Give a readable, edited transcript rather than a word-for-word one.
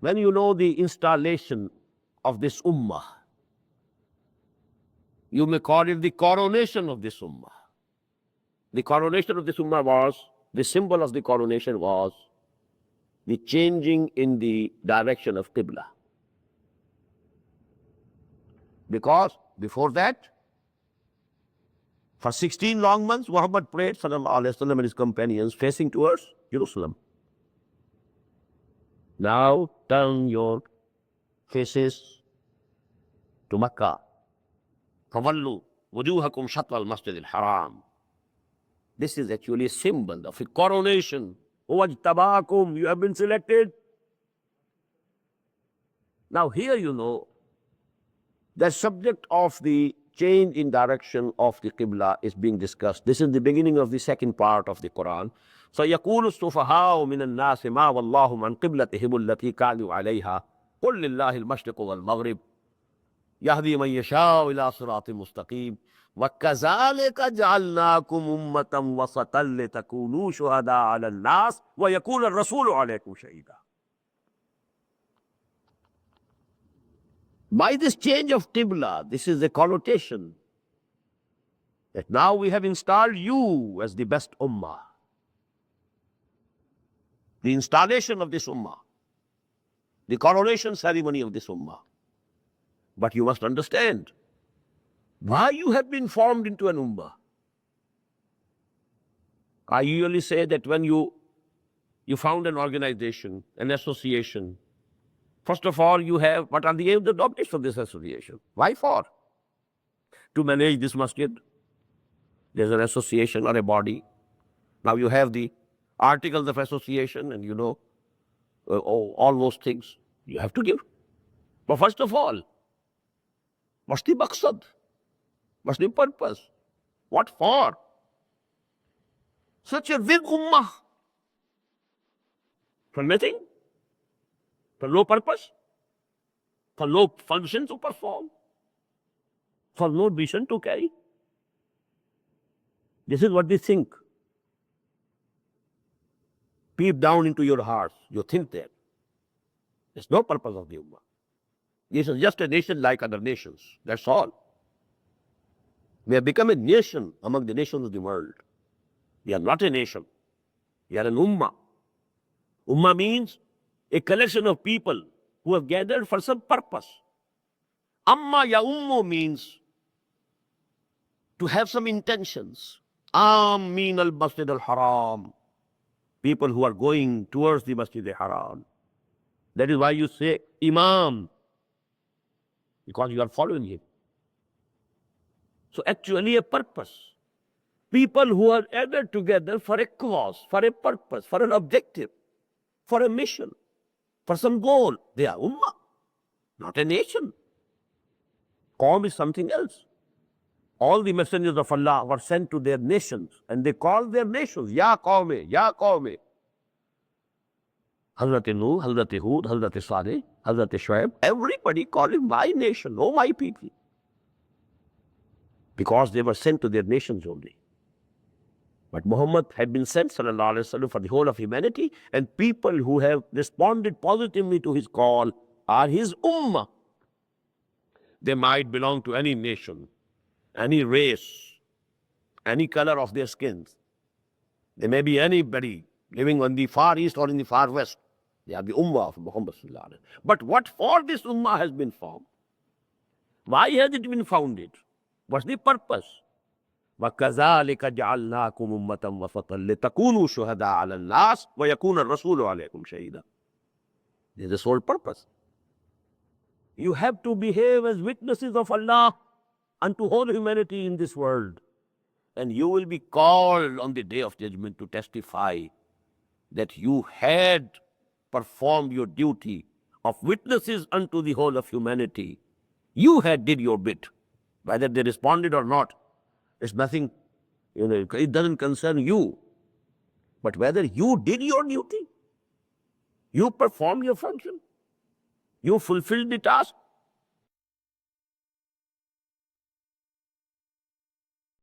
when you know the installation of this ummah, you may call it the coronation of this ummah. The coronation of this ummah was, the symbol of the coronation was the changing in the direction of Qibla. Because before that, for 16 long months, Muhammad prayed, sallallahu alaihi wasallam, and his companions facing towards Jerusalem. Now turn your faces to Makkah. فَوَلُّوا وُجُوهَكُمْ شَطْرَ الْمَسْجِدِ الْحَرَامِ. This is actually a symbol of a coronation. وَاجْتَبَاكُمْ, you have been selected. Now here you know the subject of the change in direction of the Qibla is being discussed. This is the beginning of the second part of the Quran. فَيَقُولُ السُّفَهَاءُ مِنَ النَّاسِ مَا وَاللَّهُ مَنْ قِبْلَتِهِمُ الَّتِي كَانُوا عَلَيْهَا قُلْ لِلَّهِ الْمَشْرِقُ وَالْمَغْرِبُ يَهْدِي مَنْ يَشَاءُ إِلَىٰ صِرَاطٍ مُسْتَقِيمٍ وَكَذَلِكَ جَعَلْنَاكُمْ أُمَّةً وَسَطًا لِتَكُونُوا شُهَدَاءَ عَلَى النَّاسِ وَيَكُونَ الرَّسُولُ عَلَيْكُمْ شَهِيدًا. By this change of Qibla, this is a connotation that now we have installed you as the best ummah. The installation of this ummah, the coronation ceremony of this ummah. But you must understand why you have been formed into an ummah. I usually say that when you found an organization, an association, first of all, you have, what are the aims and objectives of this association? Why for? To manage this masjid. There's an association or a body. Now you have the articles of association and you know, all those things you have to give. But first of all, what's the maqsad? What's the purpose? What for? Such a big ummah. For nothing? For no purpose? For no function to perform? For no mission to carry? This is what they think. Peep down into your hearts. You think that. There's no purpose of the ummah. This is just a nation like other nations. That's all. We have become a nation among the nations of the world. We are not a nation. We are an ummah. Ummah means a collection of people who have gathered for some purpose. Amma ya ummu means to have some intentions. Amin al-Masjid al-Haram. People who are going towards the Masjid al-Haram. That is why you say Imam. Because you are following him. So actually a purpose. People who are gathered together for a cause, for a purpose, for an objective, for a mission, for some goal. They are ummah, not a nation. Qawm is something else. All the messengers of Allah were sent to their nations and they called their nations, Ya Qawme, Ya Qawme. Hazrat Nuh, Hazrat Hud, Hazrat Saleh, Hazrat Shuaib, everybody called him my nation, oh my people. Because they were sent to their nations only. But Muhammad had been sent, sallallahu alaihi wasallam, for the whole of humanity, and people who have responded positively to his call are his ummah. They might belong to any nation, any race, any color of their skins. They may be anybody living on the far east or in the far west. They are the ummah of Muhammad sallallahu alaihi wasallam. But what for this ummah has been formed? Why has it been founded? What's the purpose? وَكَذَلِكَ جَعَلْنَاكُمْ أُمَّةً وَسَطًا لِتَكُونُوا شُهَدَاءَ عَلَى النَّاسِ وَيَكُونَ الرَّسُولُ عَلَيْكُمْ شَهِيدًا. This is the sole purpose. You have to behave as witnesses of Allah unto whole humanity in this world. And you will be called on the day of judgment to testify that you had performed your duty of witnesses unto the whole of humanity. You had did your bit. Whether they responded or not, it's nothing, it doesn't concern you. But whether you did your duty, you performed your function, you fulfilled the task,